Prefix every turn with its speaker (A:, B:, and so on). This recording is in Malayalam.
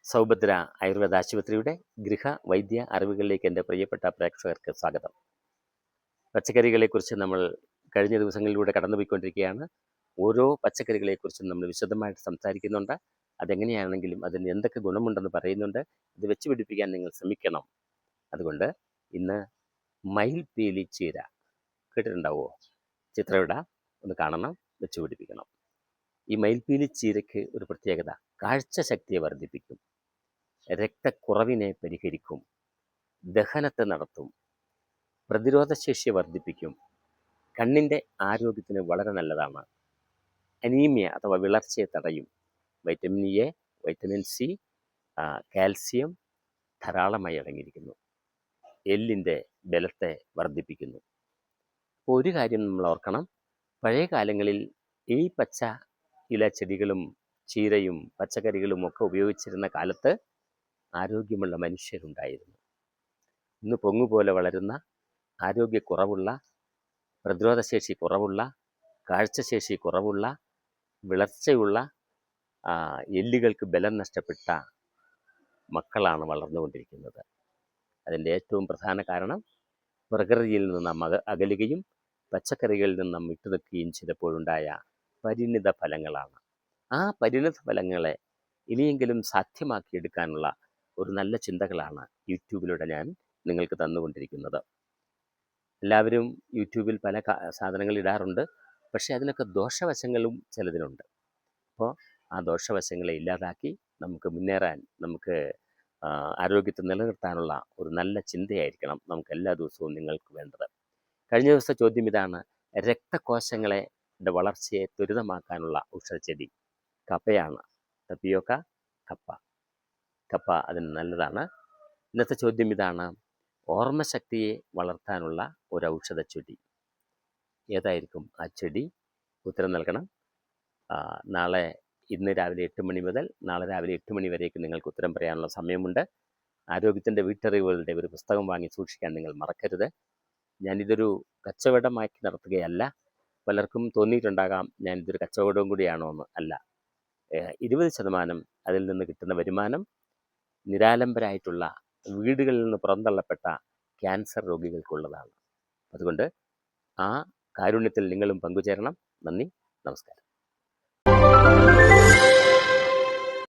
A: സൗഭദ്ര ആയുർവേദ ആശുപത്രിയുടെ ഗൃഹ വൈദ്യ അറിവുകളിലേക്ക് എൻ്റെ പ്രിയപ്പെട്ട പ്രേക്ഷകർക്ക് സ്വാഗതം. പച്ചക്കറികളെക്കുറിച്ച് നമ്മൾ കഴിഞ്ഞ ദിവസങ്ങളിലൂടെ കടന്നുപോയിക്കൊണ്ടിരിക്കുകയാണ്. ഓരോ പച്ചക്കറികളെക്കുറിച്ചും നമ്മൾ വിശദമായിട്ട് സംസാരിക്കുന്നുണ്ട്. അതെങ്ങനെയാണെങ്കിലും അതിന് എന്തൊക്കെ ഗുണമുണ്ടെന്ന് പറയുന്നുണ്ട്. ഇത് വെച്ച് പിടിപ്പിക്കാൻ നിങ്ങൾ ശ്രമിക്കണം. അതുകൊണ്ട് ഇന്ന് മയിൽപീലി ചീര കേട്ടിട്ടുണ്ടാവുമോ? ചിത്രവിട ഒന്ന് കാണണം, വെച്ച് പിടിപ്പിക്കണം. ഈ മയിൽപീലി ചീരയ്ക്ക് ഒരു പ്രത്യേകത, കാഴ്ചശക്തിയെ വർദ്ധിപ്പിക്കും, രക്തക്കുറവിനെ പരിഹരിക്കും, ദഹനത്തെ നടത്തും, പ്രതിരോധശേഷിയെ വർദ്ധിപ്പിക്കും, കണ്ണിൻ്റെ ആരോഗ്യത്തിന് വളരെ നല്ലതാണ്, അനീമിയ അഥവാ വിളർച്ചയെ തടയും, vitamin A, vitamin C, calcium ധാരാളമായി അടങ്ങിയിരിക്കുന്നു, എല്ലിൻ്റെ ബലത്തെ വർദ്ധിപ്പിക്കുന്നു. അപ്പോൾ ഒരു കാര്യം നമ്മൾ ഓർക്കണം, പഴയ കാലങ്ങളിൽ ഈ പച്ച ഇല ചെടികളും ചീരയും പച്ചക്കറികളും ഒക്കെ ഉപയോഗിച്ചിരുന്ന കാലത്ത് ആരോഗ്യമുള്ള മനുഷ്യരുണ്ടായിരുന്നു. ഇന്ന് പൊങ്ങുപോലെ വളരുന്ന, ആരോഗ്യക്കുറവുള്ള, പ്രതിരോധശേഷി കുറവുള്ള, കാഴ്ചശേഷി കുറവുള്ള, വിളർച്ചയുള്ള, എല്ലുകൾക്ക് ബലം നഷ്ടപ്പെട്ട മക്കളാണ് വളർന്നുകൊണ്ടിരിക്കുന്നത്. അതിൻ്റെ ഏറ്റവും പ്രധാന കാരണം പ്രകൃതിയിൽ നിന്ന് നാം അകലുകയും പച്ചക്കറികളിൽ നിന്ന് നാം വിട്ടുനിൽക്കുകയും ചെയ്തപ്പോഴുണ്ടായ പരിണിത ഫലങ്ങളാണ്. ആ പരിണിത ഫലങ്ങളെ ഇനിയെങ്കിലും സാധ്യമാക്കിയെടുക്കാനുള്ള ഒരു നല്ല ചിന്തകളാണ് യൂട്യൂബിലൂടെ ഞാൻ നിങ്ങൾക്ക് തന്നുകൊണ്ടിരിക്കുന്നത്. എല്ലാവരും യൂട്യൂബിൽ പല സാധനങ്ങൾ ഇടാറുണ്ട്, പക്ഷേ അതിനൊക്കെ ദോഷവശങ്ങളും ചിലതിനുണ്ട്. അപ്പോൾ ആ ദോഷവശങ്ങളെ ഇല്ലാതാക്കി നമുക്ക് മുന്നേറാൻ, നമുക്ക് ആരോഗ്യത്തെ നിലനിർത്താനുള്ള ഒരു നല്ല ചിന്തയായിരിക്കണം നമുക്ക് എല്ലാ ദിവസവും നിങ്ങൾക്ക് വേണ്ടത്. കഴിഞ്ഞ ദിവസത്തെ ചോദ്യം ഇതാണ്: രക്തകോശങ്ങളെ വളർച്ചയെ ത്വരിതമാക്കാനുള്ള ഔഷധച്ചെടി കപ്പയാണ്. തപ്പിയോക്ക, കപ്പ അതിന് നല്ലതാണ്. ഇന്നത്തെ ചോദ്യം ഇതാണ്: ഓർമ്മശക്തിയെ വളർത്താനുള്ള ഒരു ഔഷധച്ചെടി ഏതായിരിക്കും ആ ചെടി? ഉത്തരം നൽകണം. ഇന്ന് രാവിലെ 8 മണി മുതൽ നാളെ രാവിലെ 8 മണി വരേക്ക് നിങ്ങൾക്ക് ഉത്തരം പറയാനുള്ള സമയമുണ്ട്. ആരോഗ്യത്തിൻ്റെ വീട്ടറിവുകളുടെ ഒരു പുസ്തകം വാങ്ങി സൂക്ഷിക്കാൻ നിങ്ങൾ മറക്കരുത്. ഞാനിതൊരു കച്ചവടമാക്കി നടത്തുകയല്ല. പലർക്കും തോന്നിയിട്ടുണ്ടാകാം ഞാനിതൊരു കച്ചവടവും കൂടിയാണോ എന്ന്. അല്ല. 20% അതിൽ നിന്ന് കിട്ടുന്ന വരുമാനം നിരാലംബരായിട്ടുള്ള, വീടുകളിൽ നിന്ന് പുറന്തള്ളപ്പെട്ട ക്യാൻസർ രോഗികൾക്കുള്ളതാണ്. അതുകൊണ്ട് ആ കാരുണ്യത്തിൽ നിങ്ങളും പങ്കുചേരണം. നന്ദി, നമസ്കാരം.